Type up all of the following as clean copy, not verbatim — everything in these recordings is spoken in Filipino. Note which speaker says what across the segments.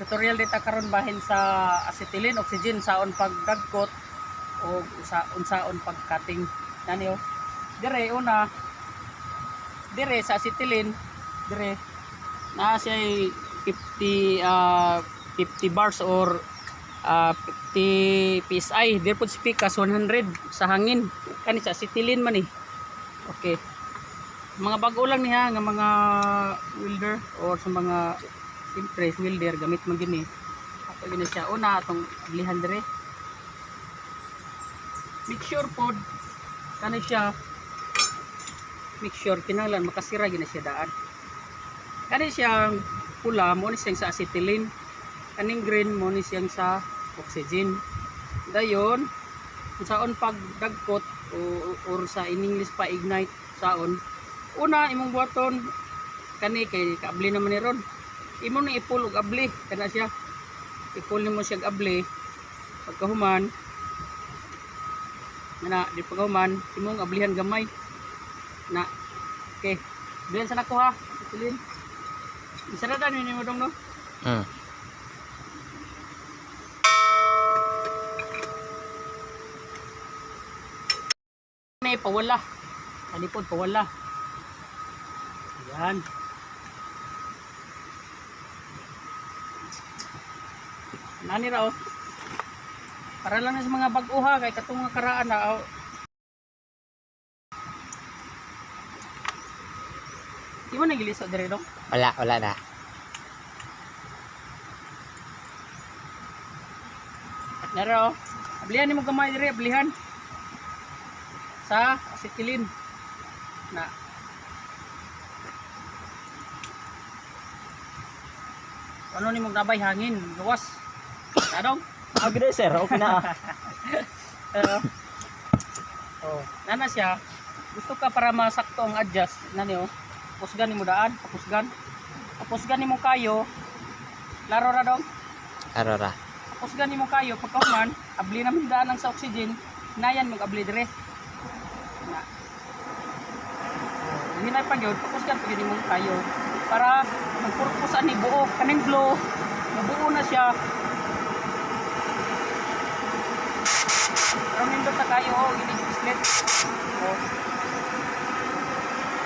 Speaker 1: tutorial dita karon bahin sa acetylene oxygen saon pagdagkot o unsaon pagcutting nani dire una dire sa acetylene dire na siya 50 bars or 50 psi dire pud spikas 100 sa hangin kani sa acetylene man okay mga bag-o lang niya nga mga welder or sa mga impress welder gamit man gini ato gini siya una atong ablihan dire make sure pod kani siya make sure kinahanglan makasira gina siya daan kani siyang pula mo ni siyang sa acetylene kaning green mo ni siyang sa oxygen dayon saon pagdagkot or sa in English pa ignite saon una imong buhaton kani kay kaabli naman ni ron imo ni ipul og abli kana siya ipul nimo siya og abli pagkahuman na di pagkahuman imong ablihan gamay na okay diyan sa nako ha silin isaradan ni mo dong no may pawala alipod pawala yan nani ra para lang na sa mga bag-uha kay katong mga karaan na di mo nagilisod dire no
Speaker 2: wala na
Speaker 1: naro ablihan nimo gamay dire ablihan sa acetylene na ano nimo nabay hangin luwas adong
Speaker 2: agre sir okay na
Speaker 1: oh nana siya gusto ka para masakto ang adjust nani pusgan nimo daan pusgan nimo kayo laro ra dong
Speaker 2: arora
Speaker 1: pusgan nimo kayo pagkahuman abli naman daan lang sa oxygen nayan mag abli dire na hinay pa gyud pusgan pag nimo kayo para magpurpos ani buo kaning glow mabuo na siya nindot na kayo ini split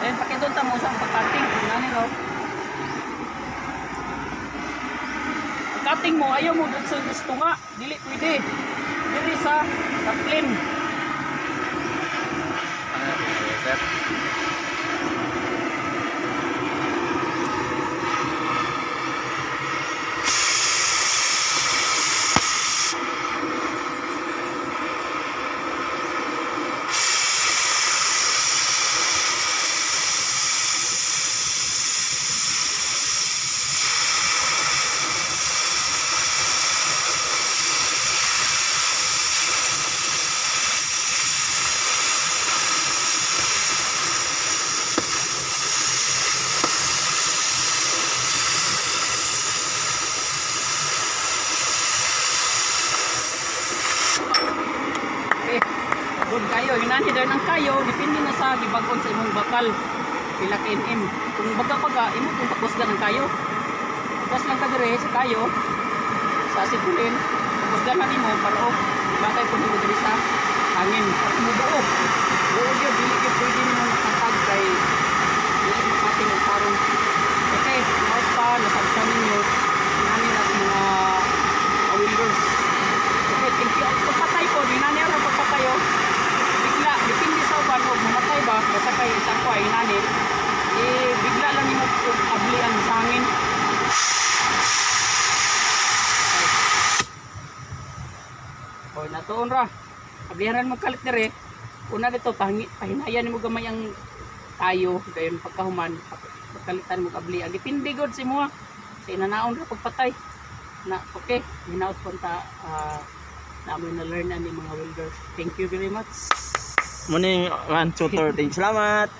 Speaker 1: then pakidon ta mo sa pagcutting nani ro cutting mo ayaw mo dun sa gusto nga dili pwede dili sa plain kayo hinani dayon ang kayo depende na sa gibagon sa imong bakal pila ka mm kung baga imo kung tapusgan ang kayo tapos lang ka dire sa kayo sa acetylene tapusgan na nimo para bagay po nimo diri sa hangin para mo buo gyud dili gyud pwede nimo nakatag kay dili makating ang tarong okay mouse pa nasabtan ninyo hinani na sa mga welders okay thank you pagpatay po hinani ra pagpatayo depende sa uban o mamatay ba basta kay isa ko ay nani bigla lang nimo ablian sa hangin oy natuon ra ablihanan mo kalit dire una dito pahinayan nimo gamay ang kayo dayon pagkahuman pagkalitan mo ablian depende god si mo sa inanaon ra pagpatay na okay hinaut punta namin na learn ani mga welders thank you very much
Speaker 2: morning man tutor salamat